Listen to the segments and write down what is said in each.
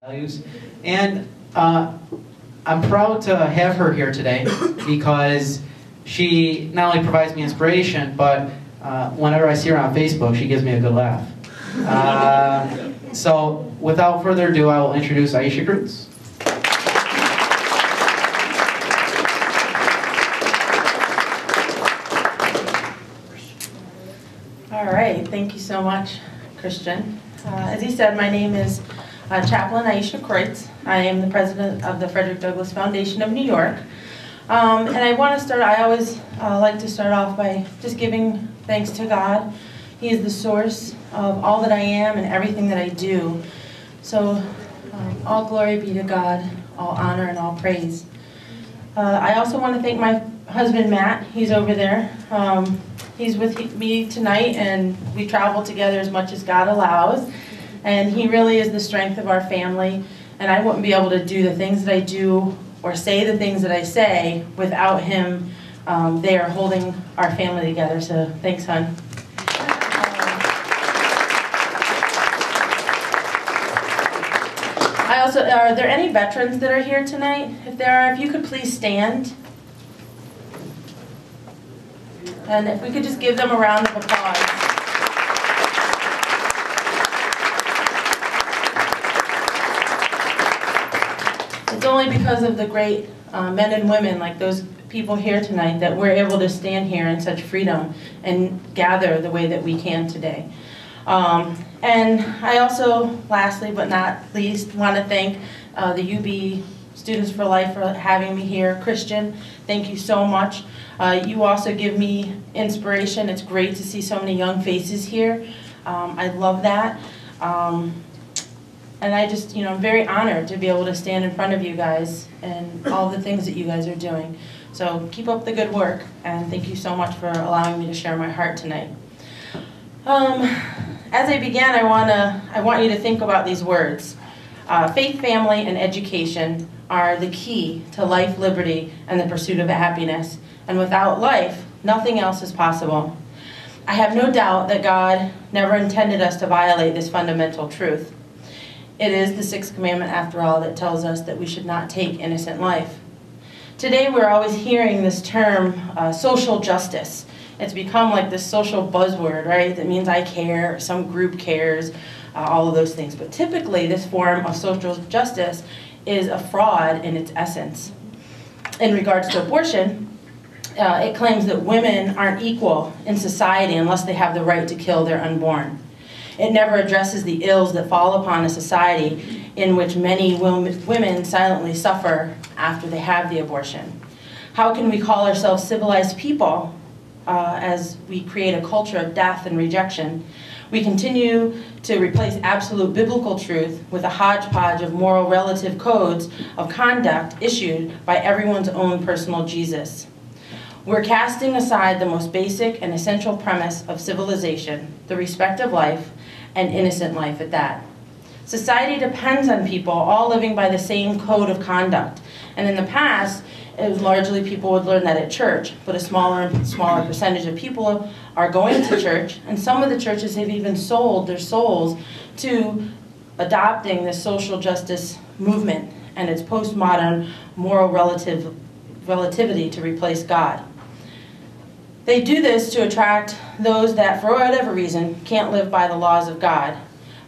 Values. And I'm proud to have her here today because she not only provides me inspiration, but whenever I see her on Facebook, she gives me a good laugh. So without further ado, I will introduce Ayesha Kreutz. All right, thank you so much, Christian. As he said, my name is Chaplain Ayesha Kreutz. I am the president of the Frederick Douglass Foundation of New York. And I always like to start off by just giving thanks to God. He is the source of all that I am and everything that I do. So all glory be to God, all honor and all praise. I also want to thank my husband, Matt. He's over there. He's with me tonight, and we travel together as much as God allows. And he really is the strength of our family. And I wouldn't be able to do the things that I do or say the things that I say without him there holding our family together. So thanks, hon. Are there any veterans that are here tonight? If there are, if you could please stand. And if we could just give them a round of applause. It's only because of the great men and women like those people here tonight that we're able to stand here in such freedom and gather the way that we can today. And I also, lastly but not least, want to thank the UB Students for Life for having me here. Christian, thank you so much. You also give me inspiration. It's great to see so many young faces here. I love that. And I just, I'm very honored to be able to stand in front of you guys and all the things that you guys are doing. So keep up the good work, and thank you so much for allowing me to share my heart tonight. As I begin, I want you to think about these words. Faith, family, and education are the key to life, liberty, and the pursuit of happiness. And without life, nothing else is possible. I have no doubt that God never intended us to violate this fundamental truth. It is the sixth commandment, after all, that tells us that we should not take innocent life. Today, we're always hearing this term, social justice. It's become like this social buzzword, right? That means I care, some group cares, all of those things. But typically, this form of social justice is a fraud in its essence. In regards to abortion, it claims that women aren't equal in society unless they have the right to kill their unborn. It never addresses the ills that fall upon a society in which many women silently suffer after they have the abortion. How can we call ourselves civilized people as we create a culture of death and rejection? We continue to replace absolute biblical truth with a hodgepodge of moral relative codes of conduct issued by everyone's own personal Jesus. We're casting aside the most basic and essential premise of civilization, the respect of life, and innocent life at that. Society depends on people all living by the same code of conduct. And in the past, it was largely people would learn that at church, but a smaller and smaller percentage of people are going to church, and some of the churches have even sold their souls to adopting the social justice movement and its postmodern moral relativity to replace God. They do this to attract those that, for whatever reason, can't live by the laws of God,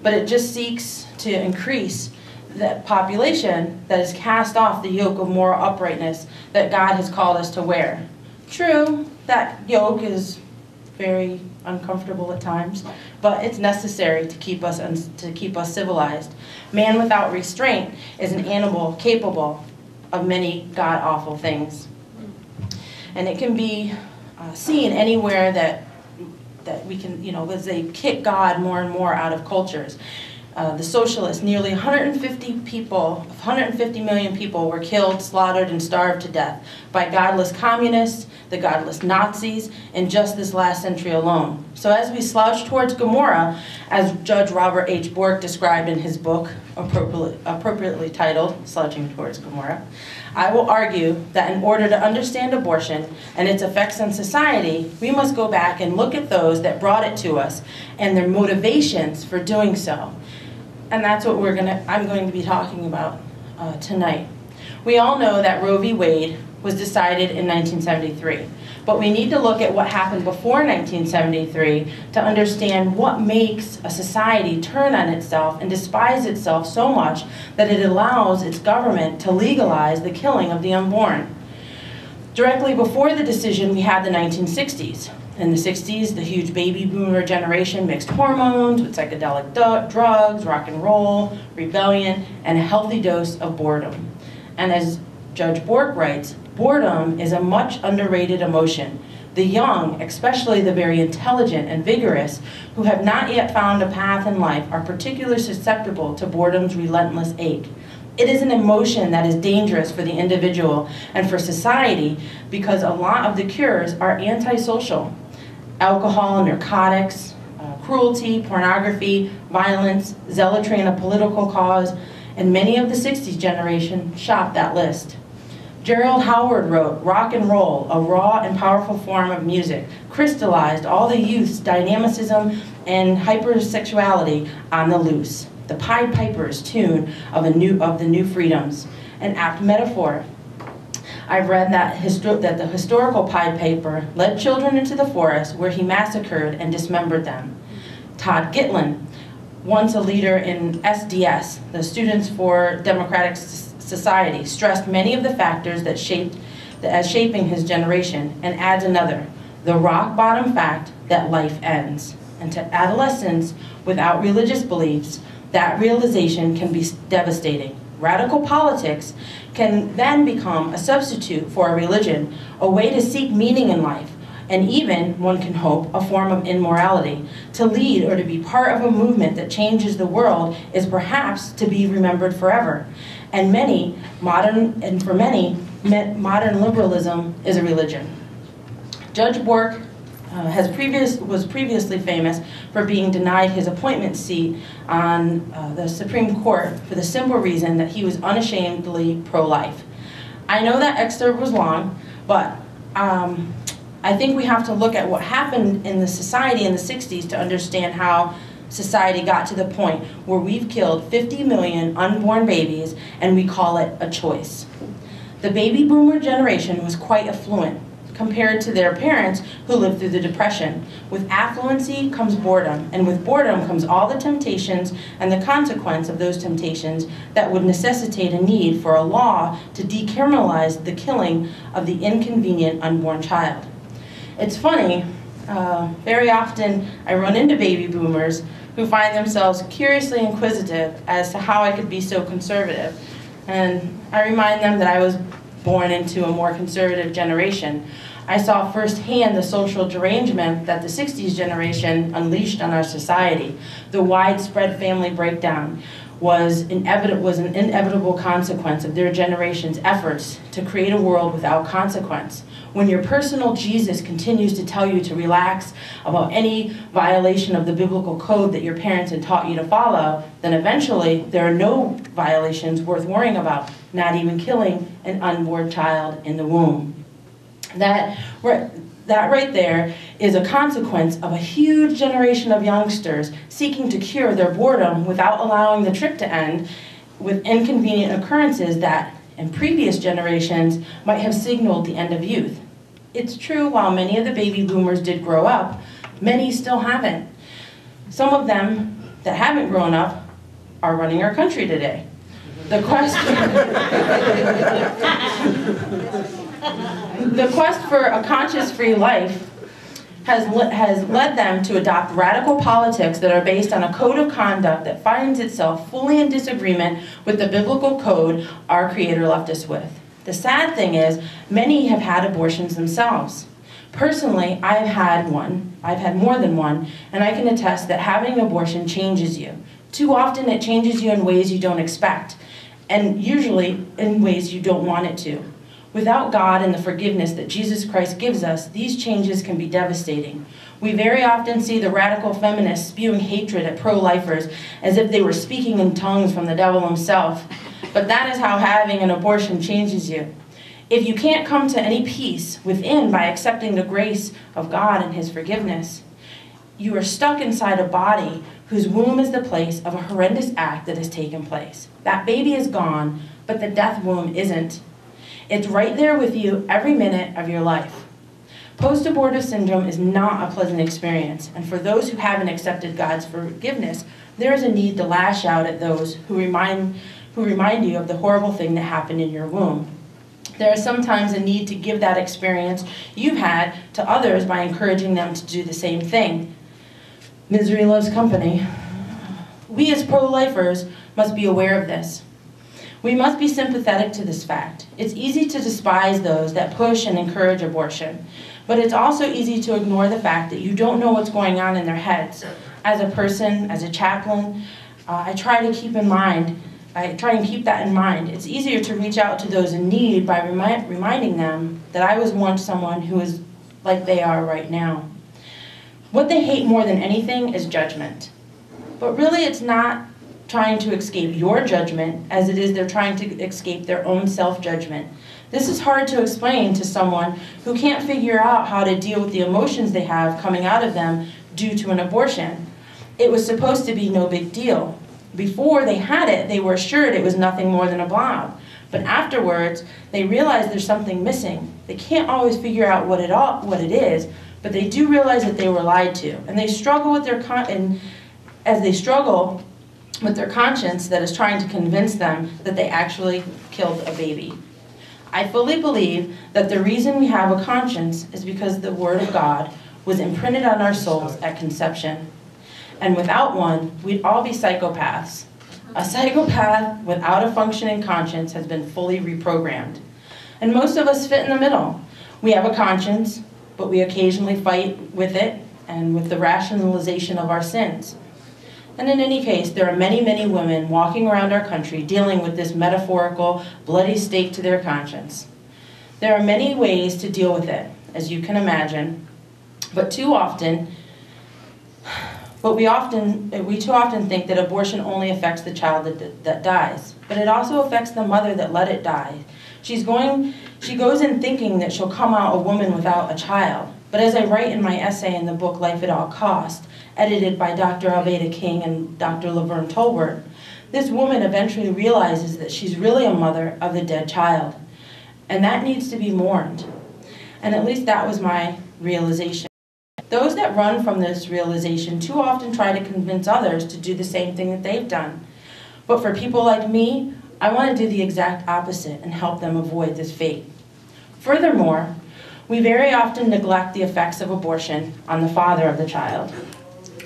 but it just seeks to increase the population that has cast off the yoke of moral uprightness that God has called us to wear. True, that yoke is very uncomfortable at times, but it's necessary to keep us civilized. Man without restraint is an animal capable of many god-awful things. And it can be seen anywhere that we can, as they kick God more and more out of cultures. The socialists, nearly 150 million people were killed, slaughtered, and starved to death by godless communists, the godless Nazis, in just this last century alone. So as we slouch towards Gomorrah, as Judge Robert H. Bork described in his book, appropriately titled Slouching Towards Gomorrah, I will argue that in order to understand abortion and its effects on society, we must go back and look at those that brought it to us and their motivations for doing so. And that's what I'm going to be talking about tonight. We all know that Roe v. Wade was decided in 1973, but we need to look at what happened before 1973 to understand what makes a society turn on itself and despise itself so much that it allows its government to legalize the killing of the unborn. Directly before the decision, we had the 1960s. In the 60s, the huge baby boomer generation mixed hormones with psychedelic drugs, rock and roll, rebellion, and a healthy dose of boredom. And as Judge Bork writes, boredom is a much underrated emotion. The young, especially the very intelligent and vigorous, who have not yet found a path in life, are particularly susceptible to boredom's relentless ache. It is an emotion that is dangerous for the individual and for society because a lot of the cures are antisocial. Alcohol, narcotics, cruelty, pornography, violence, zealotry in a political cause, and many of the 60s generation shopped that list. Gerald Howard wrote, "Rock and roll, a raw and powerful form of music, crystallized all the youth's dynamicism and hypersexuality on the loose. The Pied Piper's tune of the new freedoms," an apt metaphor. I've read that the historical Pied Piper led children into the forest where he massacred and dismembered them. Todd Gitlin, once a leader in SDS, the Students for Democratic Society, stressed many of the factors that shaping his generation, and adds another, the rock bottom fact that life ends. And to adolescents without religious beliefs, that realization can be devastating. Radical politics can then become a substitute for a religion, a way to seek meaning in life, and even, one can hope, a form of immorality. To lead or to be part of a movement that changes the world is perhaps to be remembered forever. And for many, modern liberalism is a religion. Judge Bork was previously famous for being denied his appointment seat on the Supreme Court for the simple reason that he was unashamedly pro-life. I know that excerpt was long, but I think we have to look at what happened in the society in the 60s to understand how society got to the point where we've killed 50 million unborn babies and we call it a choice. The baby boomer generation was quite affluent compared to their parents who lived through the Depression. With affluency comes boredom, and with boredom comes all the temptations and the consequence of those temptations that would necessitate a need for a law to decriminalize the killing of the inconvenient unborn child. It's funny, very often I run into baby boomers who find themselves curiously inquisitive as to how I could be so conservative. And I remind them that I was born into a more conservative generation. I saw firsthand the social derangement that the 60s generation unleashed on our society. The widespread family breakdown was an inevitable consequence of their generation's efforts to create a world without consequence. When your personal Jesus continues to tell you to relax about any violation of the biblical code that your parents had taught you to follow, then eventually there are no violations worth worrying about, not even killing an unborn child in the womb. That right there is a consequence of a huge generation of youngsters seeking to cure their boredom without allowing the trip to end with inconvenient occurrences that, in previous generations, might have signaled the end of youth. It's true, while many of the baby boomers did grow up, many still haven't. Some of them that haven't grown up are running our country today. The quest for a conscience-free life has led them to adopt radical politics that are based on a code of conduct that finds itself fully in disagreement with the biblical code our Creator left us with. The sad thing is, many have had abortions themselves. Personally, I've had more than one, and I can attest that having an abortion changes you. Too often it changes you in ways you don't expect, and usually in ways you don't want it to. Without God and the forgiveness that Jesus Christ gives us, these changes can be devastating. We very often see the radical feminists spewing hatred at pro-lifers as if they were speaking in tongues from the devil himself. But that is how having an abortion changes you. If you can't come to any peace within by accepting the grace of God and His forgiveness, you are stuck inside a body whose womb is the place of a horrendous act that has taken place. That baby is gone, but the death womb isn't. It's right there with you every minute of your life. Post-abortive syndrome is not a pleasant experience, and for those who haven't accepted God's forgiveness, there is a need to lash out at those who remind you of the horrible thing that happened in your womb. There is sometimes a need to give that experience you've had to others by encouraging them to do the same thing. Misery loves company. We as pro-lifers must be aware of this. We must be sympathetic to this fact. It's easy to despise those that push and encourage abortion, but it's also easy to ignore the fact that you don't know what's going on in their heads. As a person, as a chaplain, I try and keep that in mind. It's easier to reach out to those in need by reminding them that I was once someone who is like they are right now. What they hate more than anything is judgment. But really it's not trying to escape your judgment as it is they're trying to escape their own self-judgment. This is hard to explain to someone who can't figure out how to deal with the emotions they have coming out of them due to an abortion. It was supposed to be no big deal. Before they had it, they were assured it was nothing more than a blob. But afterwards, they realize there's something missing. They can't always figure out what it is, but they do realize that they were lied to. And they struggle with as they struggle with their conscience that is trying to convince them that they actually killed a baby. I fully believe that the reason we have a conscience is because the Word of God was imprinted on our souls at conception. And without one, we'd all be psychopaths. A psychopath without a functioning conscience has been fully reprogrammed. And most of us fit in the middle. We have a conscience, but we occasionally fight with it and with the rationalization of our sins. And in any case, there are many, many women walking around our country dealing with this metaphorical, bloody stake to their conscience. There are many ways to deal with it, as you can imagine, but we too often think that abortion only affects the child that dies, but it also affects the mother that let it die. She goes in thinking that she'll come out a woman without a child. But as I write in my essay in the book Life at All Cost, edited by Dr. Alveda King and Dr. Laverne Tolbert, this woman eventually realizes that she's really a mother of the dead child. And that needs to be mourned. And at least that was my realization. Those that run from this realization too often try to convince others to do the same thing that they've done. But for people like me, I want to do the exact opposite and help them avoid this fate. Furthermore, we very often neglect the effects of abortion on the father of the child.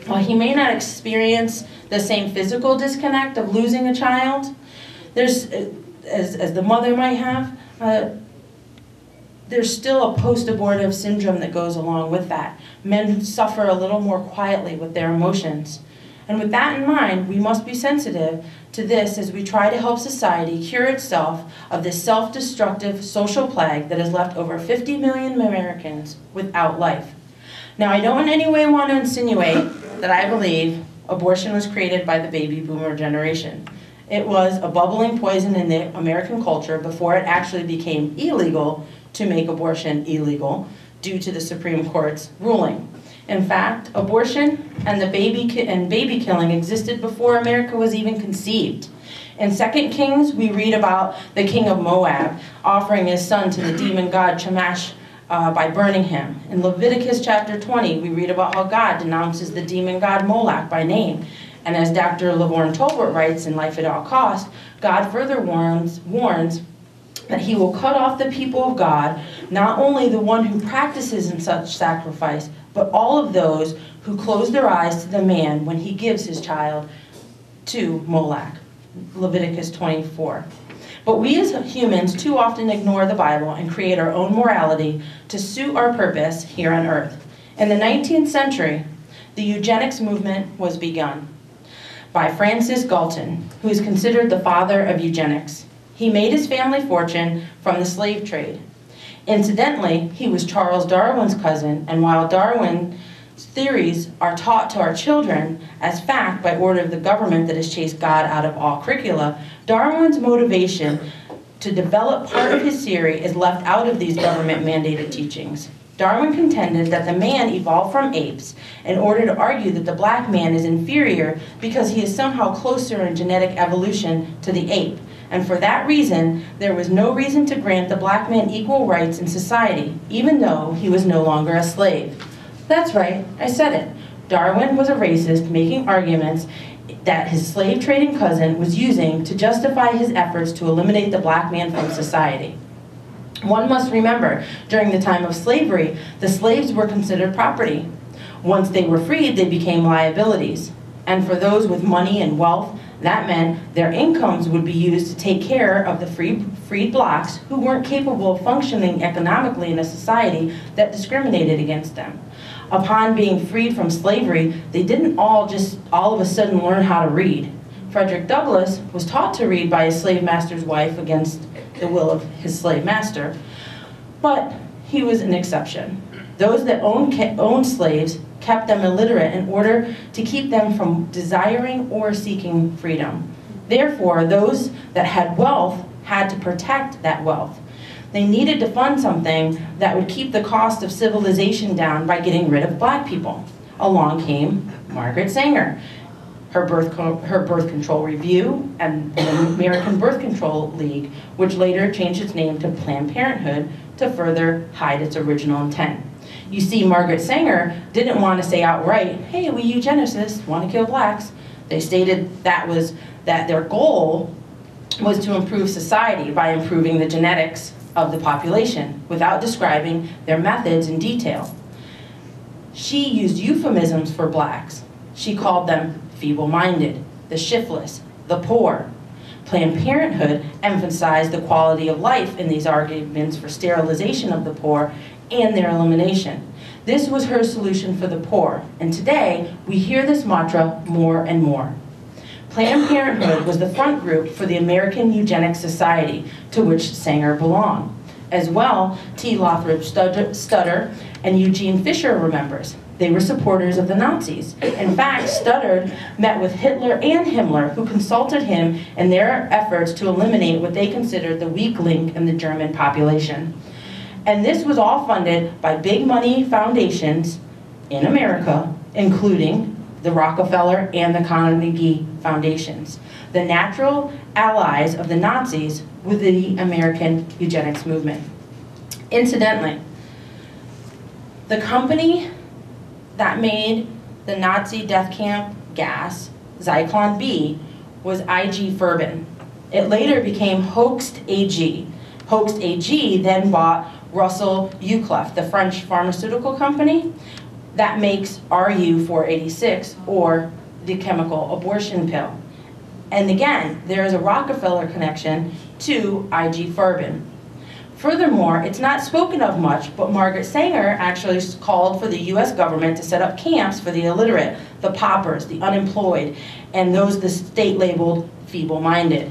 While he may not experience the same physical disconnect of losing a child, as the mother might have, there's still a post-abortive syndrome that goes along with that. Men suffer a little more quietly with their emotions. And with that in mind, we must be sensitive to this as we try to help society cure itself of this self-destructive social plague that has left over 50 million Americans without life. Now, I don't in any way want to insinuate that I believe abortion was created by the baby boomer generation. It was a bubbling poison in the American culture before it actually became illegal to make abortion illegal due to the Supreme Court's ruling. In fact, abortion and baby killing existed before America was even conceived. In 2 Kings, we read about the king of Moab offering his son to the demon god Chemosh by burning him. In Leviticus chapter 20, we read about how God denounces the demon god Moloch by name. And as Dr. Laverne Tolbert writes in Life at All Cost, God further warns that he will cut off the people of God, not only the one who practices in such sacrifice, but all of those who close their eyes to the man when he gives his child to Moloch. Leviticus 24. But we as humans too often ignore the Bible and create our own morality to suit our purpose here on earth. In the 19th century, the eugenics movement was begun by Francis Galton, who is considered the father of eugenics. He made his family fortune from the slave trade. Incidentally, he was Charles Darwin's cousin, and while Darwin's theories are taught to our children as fact by order of the government that has chased God out of all curricula, Darwin's motivation to develop part of his theory is left out of these government-mandated teachings. Darwin contended that the man evolved from apes in order to argue that the black man is inferior because he is somehow closer in genetic evolution to the ape. And for that reason, there was no reason to grant the black man equal rights in society, even though he was no longer a slave. That's right, I said it. Darwin was a racist making arguments that his slave trading cousin was using to justify his efforts to eliminate the black man from society. One must remember, during the time of slavery, the slaves were considered property. Once they were freed, they became liabilities. And for those with money and wealth, that meant their incomes would be used to take care of the freed blacks who weren't capable of functioning economically in a society that discriminated against them. Upon being freed from slavery, they didn't all of a sudden learn how to read. Frederick Douglass was taught to read by his slave master's wife against the will of his slave master, but he was an exception. Those that owned slaves kept them illiterate in order to keep them from desiring or seeking freedom. Therefore, those that had wealth had to protect that wealth. They needed to fund something that would keep the cost of civilization down by getting rid of black people. Along came Margaret Sanger, her birth control review, and the American Birth Control League, which later changed its name to Planned Parenthood to further hide its original intent. You see, Margaret Sanger didn't want to say outright, hey, we eugenicists want to kill blacks. They stated that their goal was to improve society by improving the genetics of the population without describing their methods in detail. She used euphemisms for blacks. She called them feeble-minded, the shiftless, the poor. Planned Parenthood emphasized the quality of life in these arguments for sterilization of the poor and their elimination. This was her solution for the poor, and today we hear this mantra more and more. Planned Parenthood was the front group for the American Eugenics Society, to which Sanger belonged. As well, T. Lothrop Stutter and Eugene Fisher were members. They were supporters of the Nazis. In fact, Stutter met with Hitler and Himmler, who consulted him in their efforts to eliminate what they considered the weak link in the German population. And this was all funded by big money foundations in America, including the Rockefeller and the Carnegie Foundations, the natural allies of the Nazis with the American eugenics movement. Incidentally, the company that made the Nazi death camp gas, Zyklon B, was IG Farben. It later became Hoechst AG. Hoechst AG then bought Russell Uclef, the French pharmaceutical company that makes RU-486, or the chemical abortion pill. And again, there is a Rockefeller connection to IG Farben. Furthermore, it's not spoken of much, but Margaret Sanger actually called for the US government to set up camps for the illiterate, the paupers, the unemployed, and those the state labeled feeble-minded.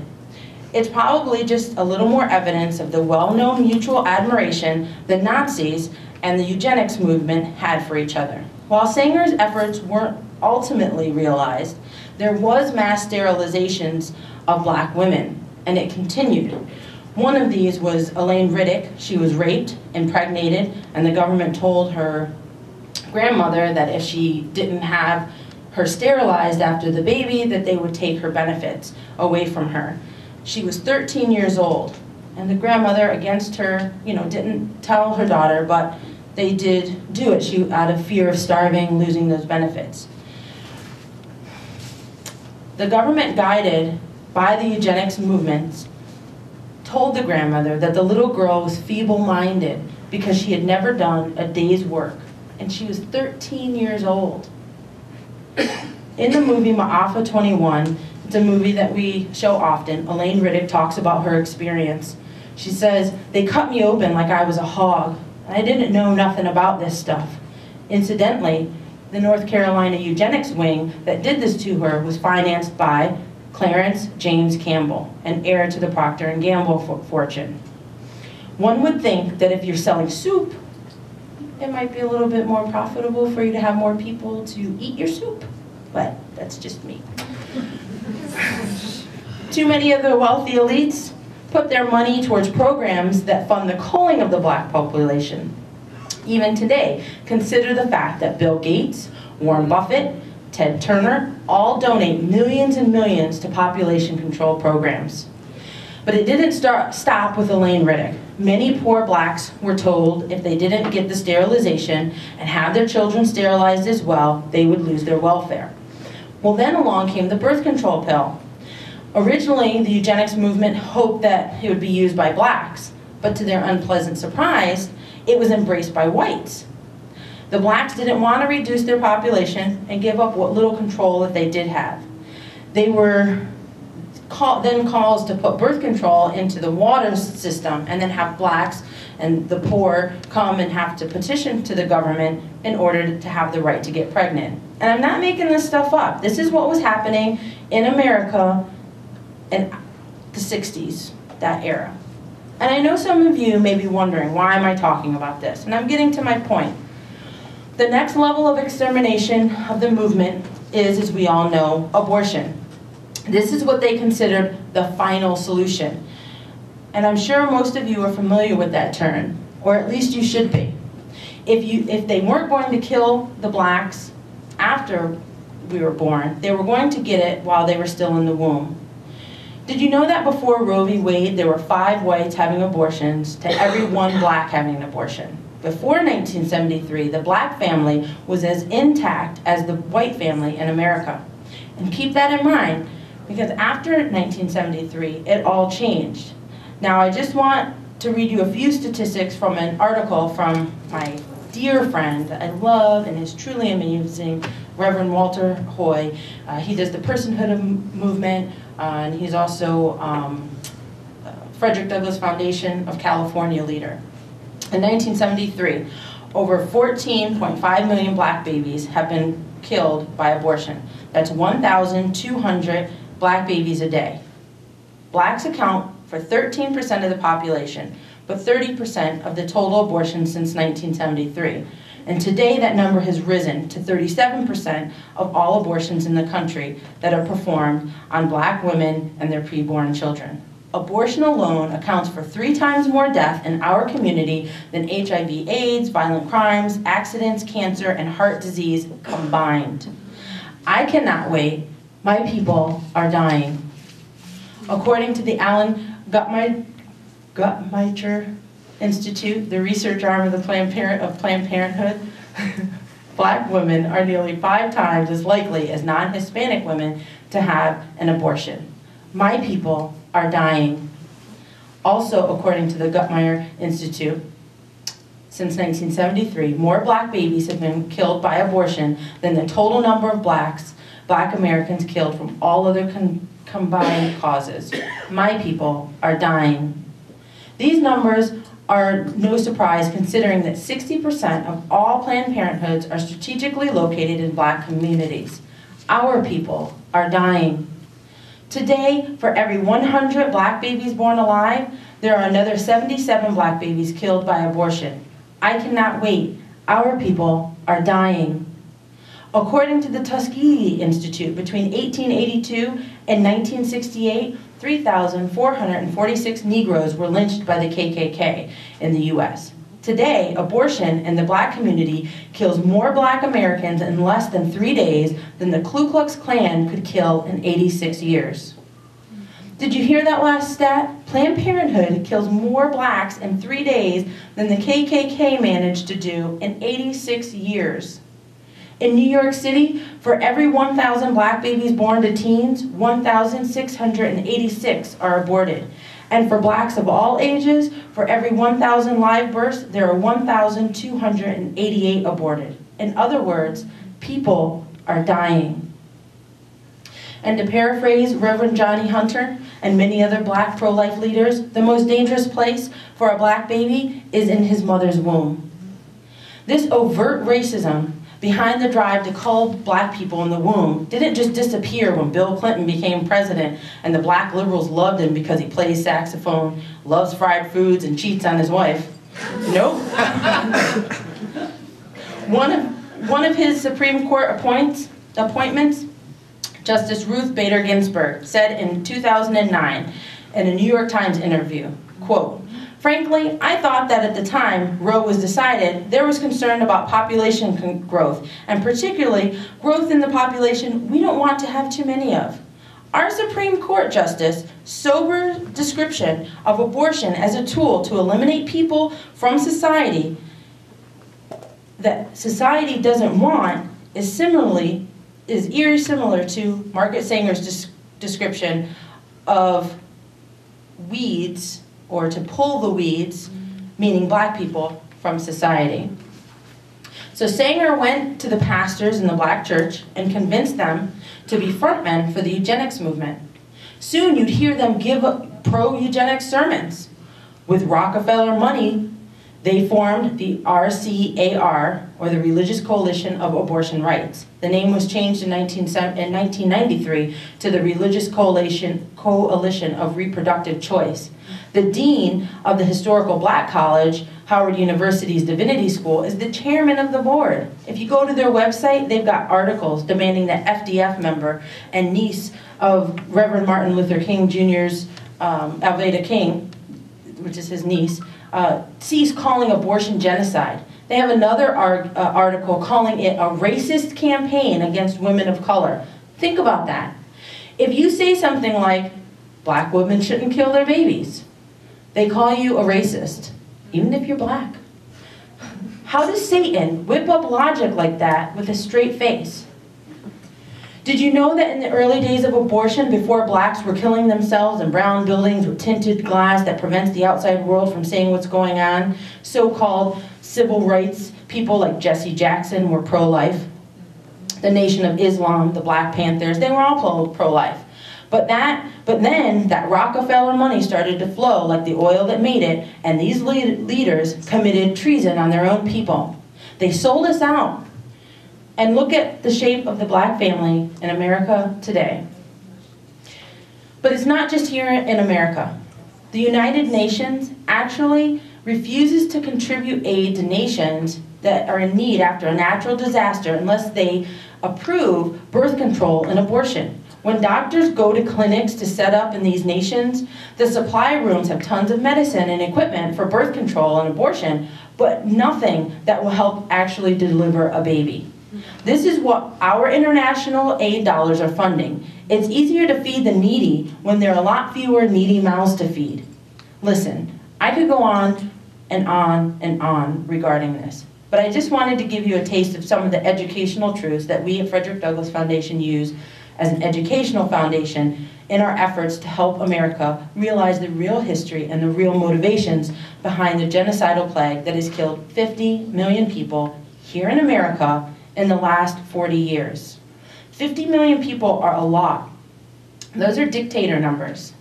It's probably just a little more evidence of the well-known mutual admiration the Nazis and the eugenics movement had for each other. While Sanger's efforts weren't ultimately realized, there was mass sterilizations of black women, and it continued. One of these was Elaine Riddick. She was raped, impregnated, and the government told her grandmother that if she didn't have her sterilized after the baby, that they would take her benefits away from her. She was 13 years old, and the grandmother, against her, didn't tell her daughter, but they did do it out of fear of starving, losing those benefits. The government, guided by the eugenics movements, told the grandmother that the little girl was feeble-minded because she had never done a day's work, and she was 13 years old. In the movie Ma'afa 21, it's a movie that we show often, Elaine Riddick talks about her experience. She says, "They cut me open like I was a hog. I didn't know nothing about this stuff." Incidentally, the North Carolina eugenics wing that did this to her was financed by Clarence James Campbell, an heir to the Procter & Gamble fortune. One would think that if you're selling soup, it might be a little bit more profitable for you to have more people to eat your soup, but that's just me. Too many of the wealthy elites put their money towards programs that fund the culling of the black population. even today, consider the fact that Bill Gates, Warren Buffett, Ted Turner all donate millions and millions to population control programs. But it didn't stop with Elaine Riddick. Many poor blacks were told if they didn't get the sterilization and have their children sterilized as well, they would lose their welfare. Well, then along came the birth control pill. Originally, the eugenics movement hoped that it would be used by blacks, but to their unpleasant surprise, it was embraced by whites. The blacks didn't want to reduce their population and give up what little control that they did have. They were then calls to put birth control into the water system and then have blacks and the poor come and have to petition to the government in order to have the right to get pregnant. And I'm not making this stuff up. This is what was happening in America in the 60s, that era. And I know some of you may be wondering, why am I talking about this? And I'm getting to my point. The next level of extermination of the movement is, as we all know, abortion. This is what they considered the final solution. And I'm sure most of you are familiar with that term, or at least you should be. If they weren't going to kill the blacks after we were born, they were going to get it while they were still in the womb. Did you know that before Roe v. Wade, there were 5 whites having abortions to every 1 black having an abortion? Before 1973, the black family was as intact as the white family in America. And keep that in mind, because after 1973, it all changed. Now, I just want to read you a few statistics from an article from my dear friend that I love and is truly amazing, Reverend Walter Hoy. He does the Personhood Movement, and he's also Frederick Douglass Foundation of California leader. In 1973, over 14.5 million black babies have been killed by abortion. That's 1,200 black babies a day. Blacks account for 13% of the population, but 30% of the total abortions since 1973. And today that number has risen to 37% of all abortions in the country that are performed on black women and their preborn children. Abortion alone accounts for 3 times more death in our community than HIV/AIDS, violent crimes, accidents, cancer, and heart disease combined. I cannot wait. My people are dying. According to the Alan Guttmeicher Institute, the research arm of the Planned Parenthood, black women are nearly 5 times as likely as non-Hispanic women to have an abortion. My people are dying. Also, according to the Guttmeicher Institute, since 1973, more black babies have been killed by abortion than the total number of black Americans killed from all other combined causes. My people are dying. These numbers are no surprise considering that 60% of all Planned Parenthoods are strategically located in black communities. Our people are dying. Today, for every 100 black babies born alive, there are another 77 black babies killed by abortion. I cannot wait. Our people are dying. According to the Tuskegee Institute, between 1882 and 1968, 3,446 Negroes were lynched by the KKK in the U.S. Today, abortion in the black community kills more black Americans in less than 3 days than the Ku Klux Klan could kill in 86 years. Did you hear that last stat? Planned Parenthood kills more blacks in 3 days than the KKK managed to do in 86 years. In New York City, for every 1,000 black babies born to teens, 1,686 are aborted. And for blacks of all ages, for every 1,000 live births, there are 1,288 aborted. In other words, people are dying. And to paraphrase Reverend Johnny Hunter and many other black pro-life leaders, the most dangerous place for a black baby is in his mother's womb. This overt racism behind the drive to cull black people in the womb didn't just disappear when Bill Clinton became president and the black liberals loved him because he plays saxophone, loves fried foods, and cheats on his wife. Nope. One of his Supreme Court appointments, Justice Ruth Bader Ginsburg, said in 2009 in a New York Times interview, quote, Frankly, I thought that at the time Roe was decided, there was concern about population growth, and particularly growth in the population we don't want to have too many of. Our Supreme Court Justice sober description of abortion as a tool to eliminate people from society that society doesn't want is eerie similar to Margaret Sanger's description of weeds, or to pull the weeds, meaning black people, from society. So Sanger went to the pastors in the black church and convinced them to be frontmen for the eugenics movement. Soon you'd hear them give pro-eugenics sermons. With Rockefeller money, they formed the RCAR, or the Religious Coalition of Abortion Rights. The name was changed in 1993 to the Religious Coalition of Reproductive Choice. The dean of the historical black college, Howard University's Divinity School, is the chairman of the board. If you go to their website, they've got articles demanding that FDF member and niece of Reverend Martin Luther King Jr.'s Alveda King, which is his niece, cease calling abortion genocide. They have another article calling it a racist campaign against women of color. Think about that. If you say something like, black women shouldn't kill their babies, they call you a racist, even if you're black. How does Satan whip up logic like that with a straight face? Did you know that in the early days of abortion, before blacks were killing themselves in brown buildings with tinted glass that prevents the outside world from seeing what's going on, so-called civil rights people like Jesse Jackson were pro-life? The Nation of Islam, the Black Panthers, they were all pro-life. But then that Rockefeller money started to flow like the oil that made it, and these leaders committed treason on their own people. They sold us out. And look at the shape of the black family in America today. But it's not just here in America. The United Nations actually refuses to contribute aid to nations that are in need after a natural disaster unless they approve birth control and abortion. When doctors go to clinics to set up in these nations, the supply rooms have tons of medicine and equipment for birth control and abortion, but nothing that will help actually deliver a baby. This is what our international aid dollars are funding. It's easier to feed the needy when there are a lot fewer needy mouths to feed. Listen, I could go on and on and on regarding this, but I just wanted to give you a taste of some of the educational truths that we at Frederick Douglass Foundation use as an educational foundation in our efforts to help America realize the real history and the real motivations behind the genocidal plague that has killed 50 million people here in America in the last 40 years. 50 million people are a lot. Those are dictator numbers.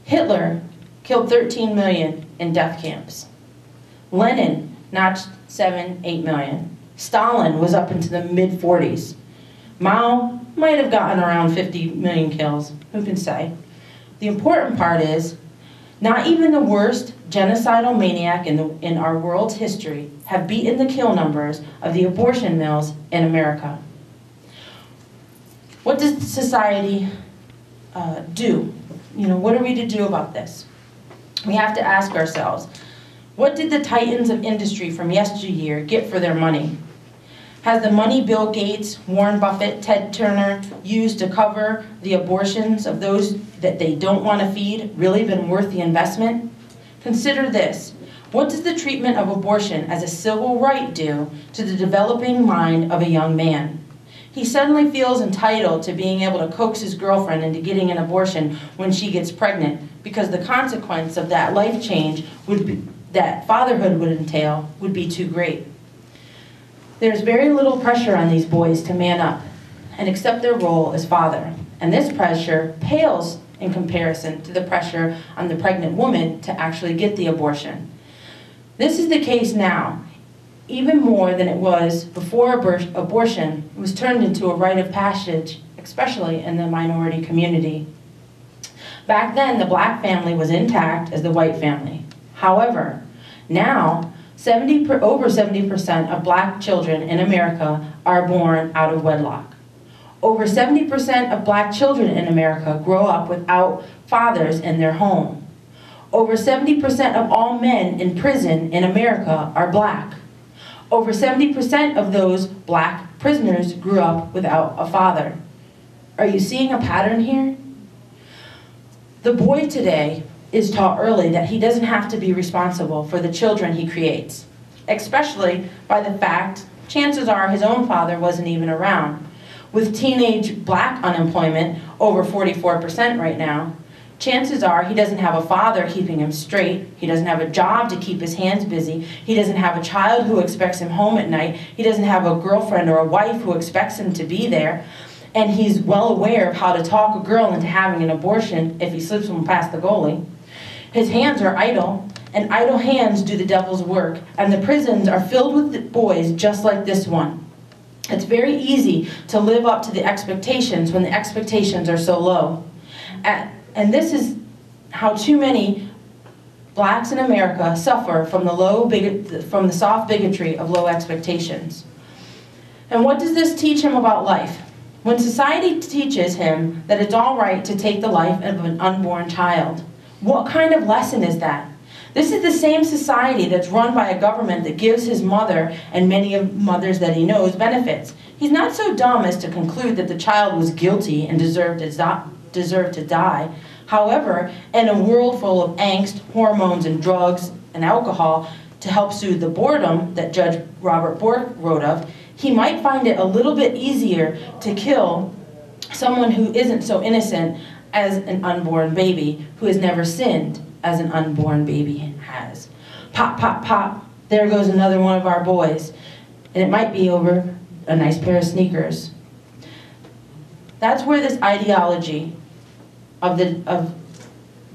Hitler killed 13 million in death camps. Lenin notched 7-8 million. Stalin was up into the mid-40s. Mao might have gotten around 50 million kills, who can say? The important part is, not even the worst genocidal maniac in our world's history have beaten the kill numbers of the abortion mills in America. What does society do? What are we to do about this? We have to ask ourselves, what did the titans of industry from yesteryear get for their money? Has the money Bill Gates, Warren Buffett, Ted Turner used to cover the abortions of those that they don't want to feed really been worth the investment? Consider this. What does the treatment of abortion as a civil right do to the developing mind of a young man? He suddenly feels entitled to being able to coax his girlfriend into getting an abortion when she gets pregnant, because the consequence of that life change that fatherhood would entail would be too great. There's very little pressure on these boys to man up and accept their role as father. And this pressure pales in comparison to the pressure on the pregnant woman to actually get the abortion. This is the case now, even more than it was before abortion was turned into a rite of passage, especially in the minority community. Back then, the black family was intact as the white family. However, now, over 70% of black children in America are born out of wedlock. Over 70% of black children in America grow up without fathers in their home. Over 70% of all men in prison in America are black. Over 70% of those black prisoners grew up without a father. Are you seeing a pattern here? The boy today is taught early that he doesn't have to be responsible for the children he creates, especially by the fact chances are his own father wasn't even around. With teenage black unemployment over 44% right now, chances are he doesn't have a father keeping him straight, he doesn't have a job to keep his hands busy, he doesn't have a child who expects him home at night, he doesn't have a girlfriend or a wife who expects him to be there, and he's well aware of how to talk a girl into having an abortion if he slips one past the goalie. His hands are idle, and idle hands do the devil's work, and the prisons are filled with boys just like this one. It's very easy to live up to the expectations when the expectations are so low. And this is how too many blacks in America suffer from the soft bigotry of low expectations. And what does this teach him about life? When society teaches him that it's all right to take the life of an unborn child, what kind of lesson is that? This is the same society that's run by a government that gives his mother and many of mothers that he knows benefits. He's not so dumb as to conclude that the child was guilty and deserved to die. However, in a world full of angst, hormones, and drugs and alcohol to help soothe the boredom that Judge Robert Bork wrote of, he might find it a little bit easier to kill someone who isn't so innocent as an unborn baby who has never sinned as an unborn baby has. Pop, pop, pop, there goes another one of our boys. And it might be over a nice pair of sneakers. That's where this ideology of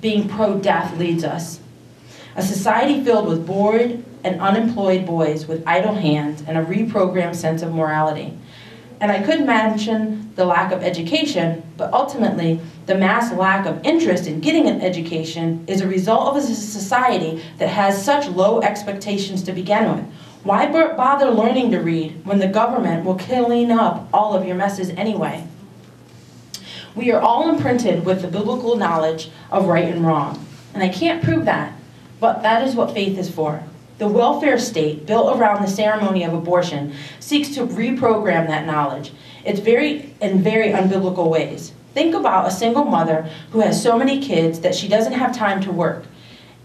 being pro-death leads us. A society filled with bored and unemployed boys with idle hands and a reprogrammed sense of morality. And I could mention the lack of education, but ultimately, the mass lack of interest in getting an education is a result of a society that has such low expectations to begin with. Why bother learning to read when the government will clean up all of your messes anyway? We are all imprinted with the biblical knowledge of right and wrong. And I can't prove that, but that is what faith is for. The welfare state, built around the ceremony of abortion, seeks to reprogram that knowledge. It's in very unbiblical ways. Think about a single mother who has so many kids that she doesn't have time to work.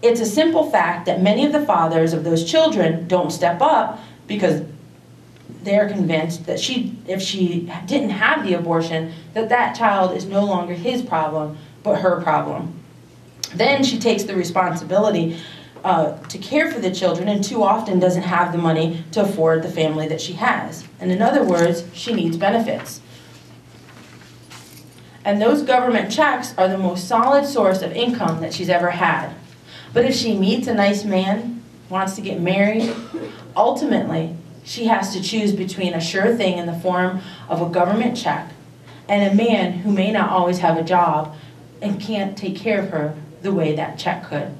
It's a simple fact that many of the fathers of those children don't step up because they're convinced that if she didn't have the abortion, that child is no longer his problem, but her problem. Then she takes the responsibility to care for the children and too often doesn't have the money to afford the family that she has. And in other words, she needs benefits. And those government checks are the most solid source of income that she's ever had. But if she meets a nice man, wants to get married, ultimately she has to choose between a sure thing in the form of a government check and a man who may not always have a job and can't take care of her the way that check could.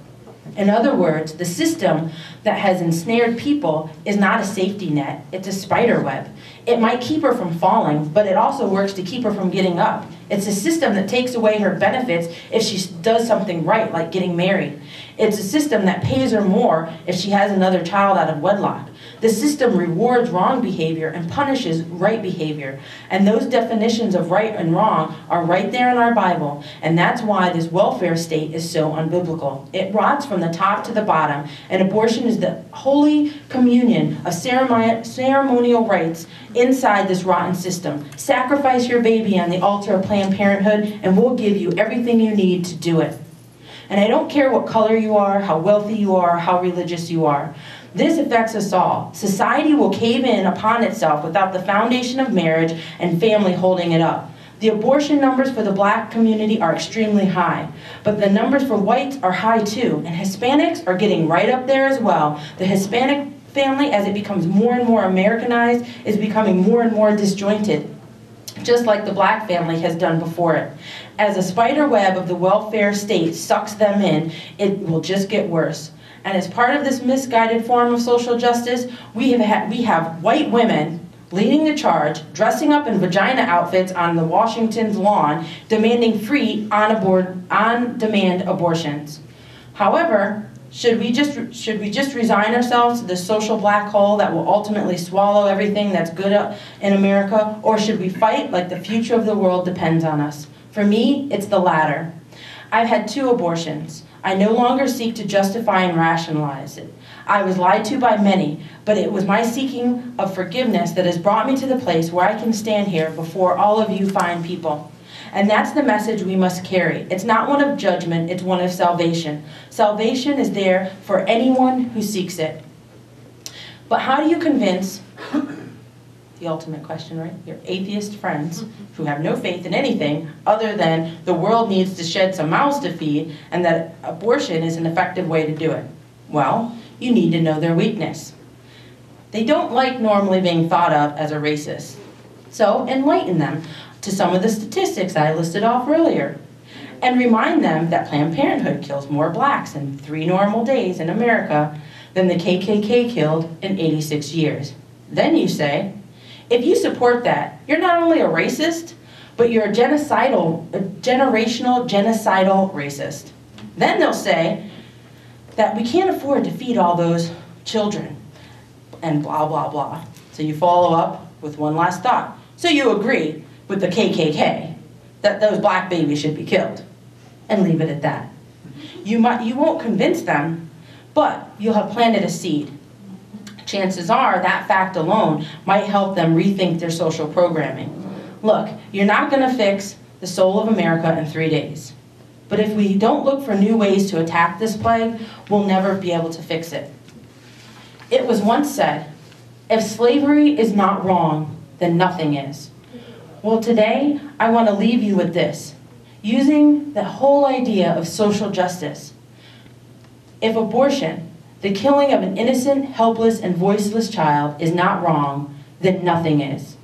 In other words, the system that has ensnared people is not a safety net, it's a spider web. It might keep her from falling, but it also works to keep her from getting up. It's a system that takes away her benefits if she does something right, like getting married. It's a system that pays her more if she has another child out of wedlock. The system rewards wrong behavior and punishes right behavior. And those definitions of right and wrong are right there in our Bible. And that's why this welfare state is so unbiblical. It rots from the top to the bottom. And abortion is the holy communion of ceremonial rites inside this rotten system. Sacrifice your baby on the altar of Planned Parenthood and we'll give you everything you need to do it. And I don't care what color you are, how wealthy you are, how religious you are. This affects us all. Society will cave in upon itself without the foundation of marriage and family holding it up. The abortion numbers for the black community are extremely high, but the numbers for whites are high too, and Hispanics are getting right up there as well. The Hispanic family, as it becomes more and more Americanized, is becoming more and more disjointed, just like the black family has done before it. As a spider web of the welfare state sucks them in, it will just get worse. And as part of this misguided form of social justice, we have white women leading the charge, dressing up in vagina outfits on the Washington's lawn, demanding free on-demand abortions. However, should we just resign ourselves to the social black hole that will ultimately swallow everything that's good in America, or should we fight like the future of the world depends on us? For me, it's the latter. I've had 2 abortions. I no longer seek to justify and rationalize it. I was lied to by many, but it was my seeking of forgiveness that has brought me to the place where I can stand here before all of you fine people. And that's the message we must carry. It's not one of judgment, it's one of salvation. Salvation is there for anyone who seeks it. But how do you convince, the ultimate question, right? Your atheist friends who have no faith in anything other than the world needs to shed some mouths to feed and that abortion is an effective way to do it? Well, you need to know their weakness. They don't like normally being thought of as a racist. So enlighten them to some of the statistics I listed off earlier. And remind them that Planned Parenthood kills more blacks in 3 normal days in America than the KKK killed in 86 years. Then you say, if you support that, you're not only a racist, but you're a generational genocidal racist. Then they'll say that we can't afford to feed all those children, and blah, blah, blah. So you follow up with one last thought. So you agree with the KKK that those black babies should be killed, and leave it at that. You won't convince them, but you'll have planted a seed. Chances are that fact alone might help them rethink their social programming. Look, you're not going to fix the soul of America in 3 days. But if we don't look for new ways to attack this plague, we'll never be able to fix it. It was once said, if slavery is not wrong, then nothing is. Well, today, I want to leave you with this, using the whole idea of social justice. If abortion, the killing of an innocent, helpless, and voiceless child, is not wrong, then nothing is.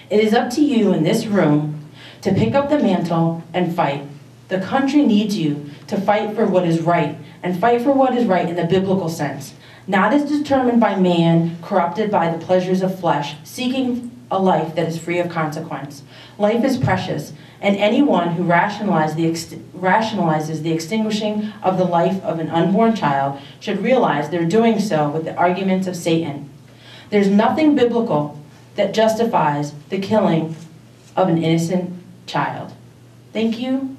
It is up to you in this room to pick up the mantle and fight. The country needs you to fight for what is right, and fight for what is right in the biblical sense, not as determined by man, corrupted by the pleasures of flesh, seeking a life that is free of consequence. Life is precious, and anyone who rationalizes the extinguishing of the life of an unborn child should realize they're doing so with the arguments of Satan. There's nothing biblical that justifies the killing of an innocent child. Thank you.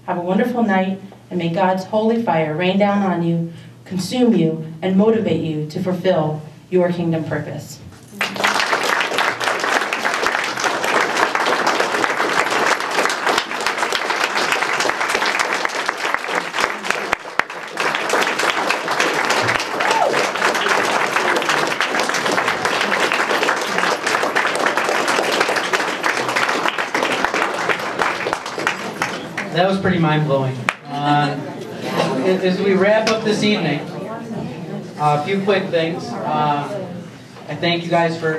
Have a wonderful night, and may God's holy fire rain down on you, consume you, and motivate you to fulfill your kingdom purpose. That was pretty mind-blowing. As we wrap up this evening, a few quick things. I thank you guys for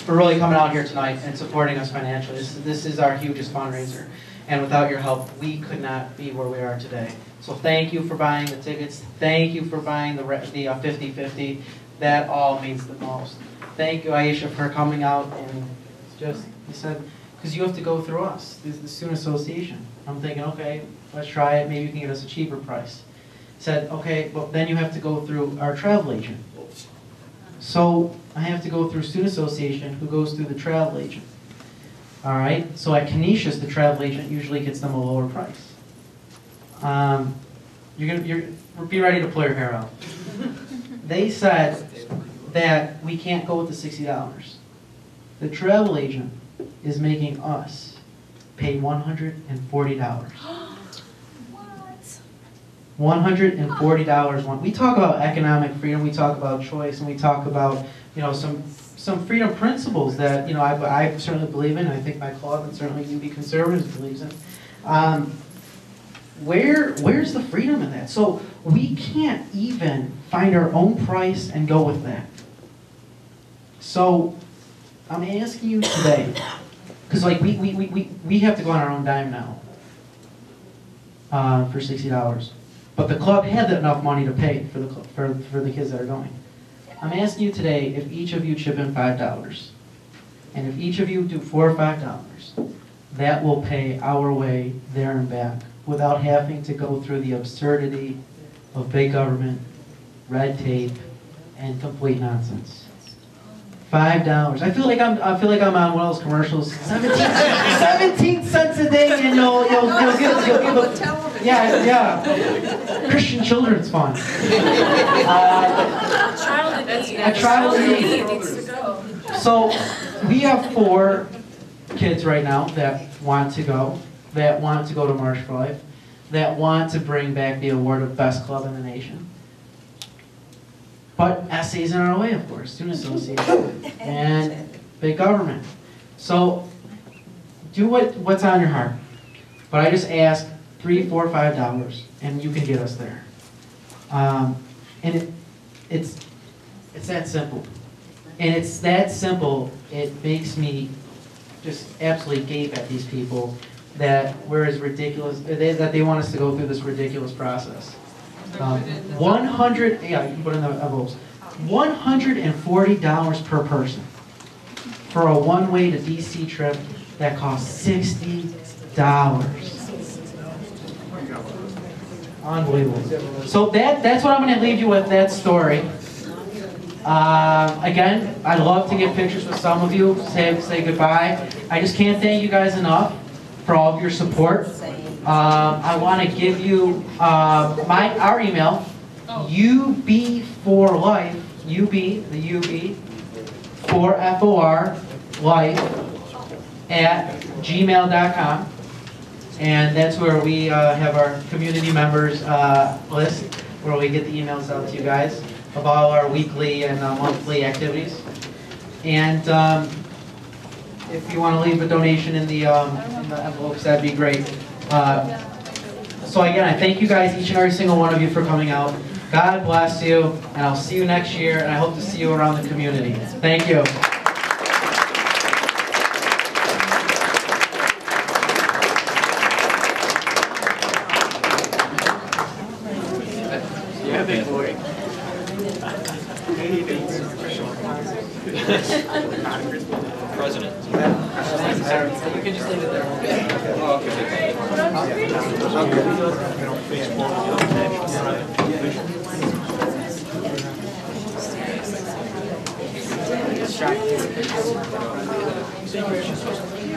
really coming out here tonight and supporting us financially. This is our hugest fundraiser, and without your help, we could not be where we are today. So thank you for buying the tickets. Thank you for buying the 50-50. That all means the most. Thank you, Ayesha, for coming out and just, you said, because you have to go through us, the Student Association. I'm thinking, okay, let's try it. Maybe you can get us a cheaper price. Said, okay, but then you have to go through our travel agent. So I have to go through Student Association, who goes through the travel agent. All right. So at Canisius, the travel agent usually gets them a lower price. Be ready to pull your hair out. They said that we can't go with the $60. The travel agent is making us pay $140. What? $140. We talk about economic freedom, we talk about choice, and we talk about, you know, some freedom principles that, you know, I certainly believe in. I think my club, and certainly UB Conservatives, believes in. Where's the freedom in that? So we can't even find our own price and go with that. So I'm asking you today, because like we have to go on our own dime now for $60, but the club had enough money to pay for the kids that are going. I'm asking you today if each of you chip in $5, and if each of you do $4 or $5, that will pay our way there and back without having to go through the absurdity of big government, red tape, and complete nonsense. $5. I feel like I'm on one of those commercials. 17 cents a day, and you'll give a, yeah. Christian Children's Fund. A child in need. So we have 4 kids right now that want to go to March for Life, that want to bring back the award of best club in the nation. But essays in our way, of course, student association and big government. So do what's on your heart. But I just ask $3, $4, $5, and you can get us there. And it's that simple. And it's that simple. It makes me just absolutely gape at these people that we're as ridiculous, that they want us to go through this ridiculous process. 100, yeah, you can put in the envelopes. $140 per person for a one-way to DC trip that costs $60. Unbelievable. So that's what I'm going to leave you with, that story. Again, I'd love to get pictures with some of you, say goodbye. I just can't thank you guys enough for all of your support. I want to give you our email, UB4Life, UB4FOR life @gmail.com, and that's where we have our community members list, where we get the emails out to you guys of all our weekly and monthly activities. And if you want to leave a donation in the envelopes, that'd be great. So again, I thank you guys, each and every single one of you, for coming out. God bless you, and I'll see you next year, and I hope to see you around the community. Thank you. Yeah, big boy. President. You can just leave it there. Oh, okay.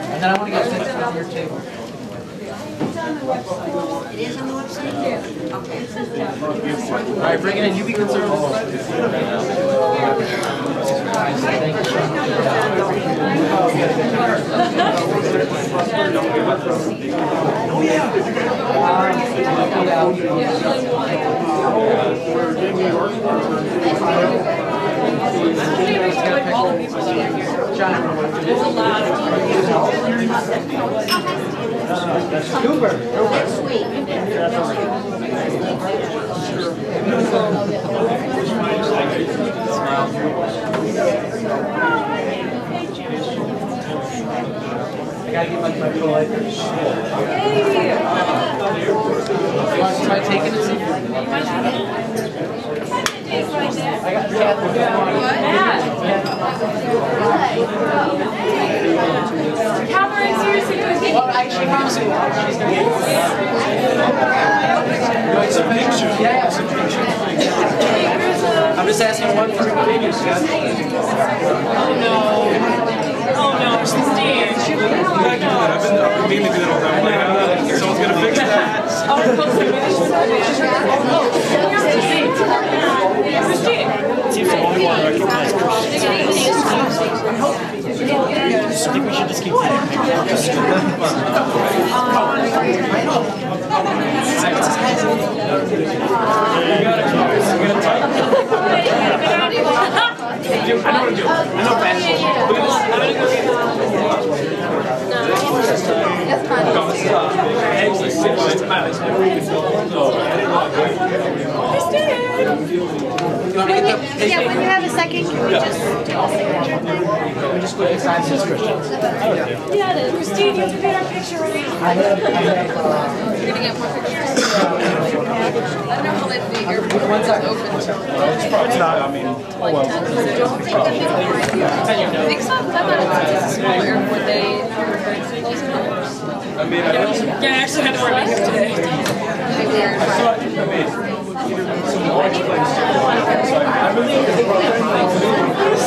And then I want to get this on your table. It is on the website? Okay. All right, bring it in. You be concerned. Thank you. Oh, yeah. Next week. I gotta get my pro-life. You want to try taking it? I got Catherine, seriously, well, actually, promise me. She's gonna get I'm just asking one for babies. Oh no, Steve. I've been meaning to do that all time. Someone's gonna fix that. Seems the only one recognized I think we should just keep I know what to do. I know basketball. That's yeah, when you have a second, can we just do a signature thing? We just go inside this Christian. Yeah, it is. Christine, you have to get our picture ready. You're gonna get more pictures? I don't know how late the airport is open till. It's not, I mean, Like 10, so I don't think that people are. I think so, because I thought it was a small airport, they are very close to Yeah, I actually had to wear makeup today.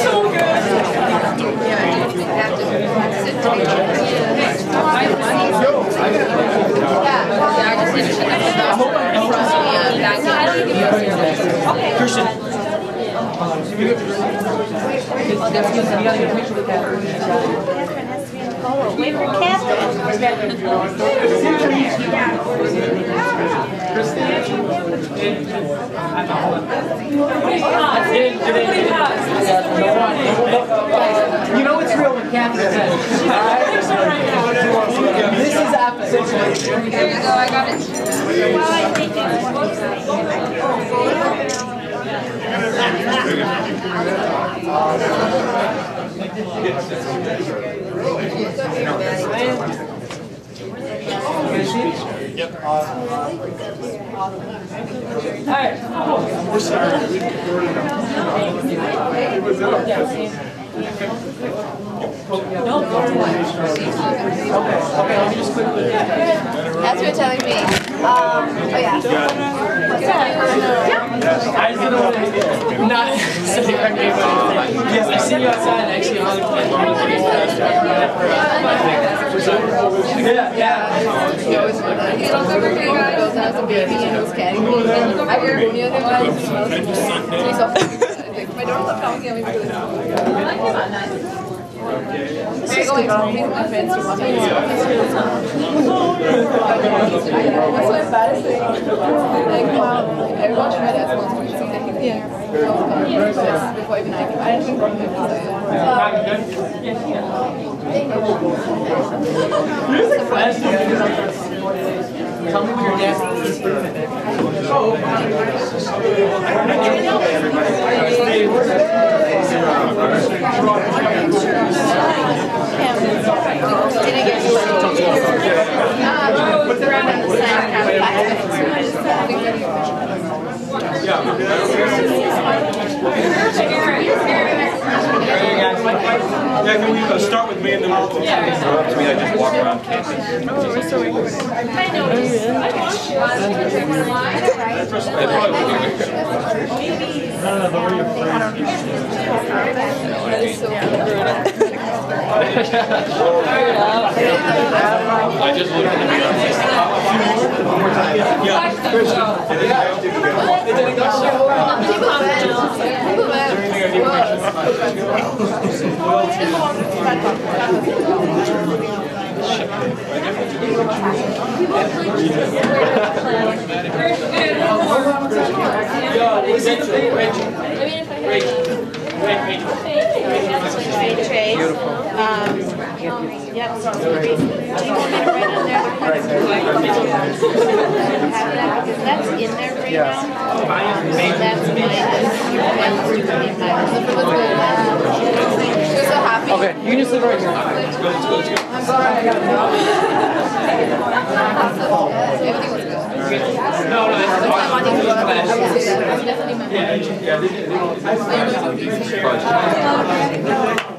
So good. Christian. Wait for Catherine. You know it's real when Catherine says. This is epic. There you go, I got it. Yep. Alright. We're sorry. Okay, let me just quickly. As you were telling me. Oh yeah. Not sitting right here. Yes, I see you outside actually on the plane. Yeah. He looks over here, guys. Goes as a baby and was catting me. I hear when the other one. He's so my daughter left calling me. I'm going to They're going to meet my friends from What's so embarrassing. Like, wow. Everyone should read that once we see that he before even I didn't think about Tell me when your dad's Yeah, can we start with me and then we'll to me, I just walk around campus. I just looked at the mirror. Yep. Do you want me to write on there? That's in there right now. That's mine. Okay, you can just live right here. I'm sorry, I got it. Everything was good. No, that's Definitely my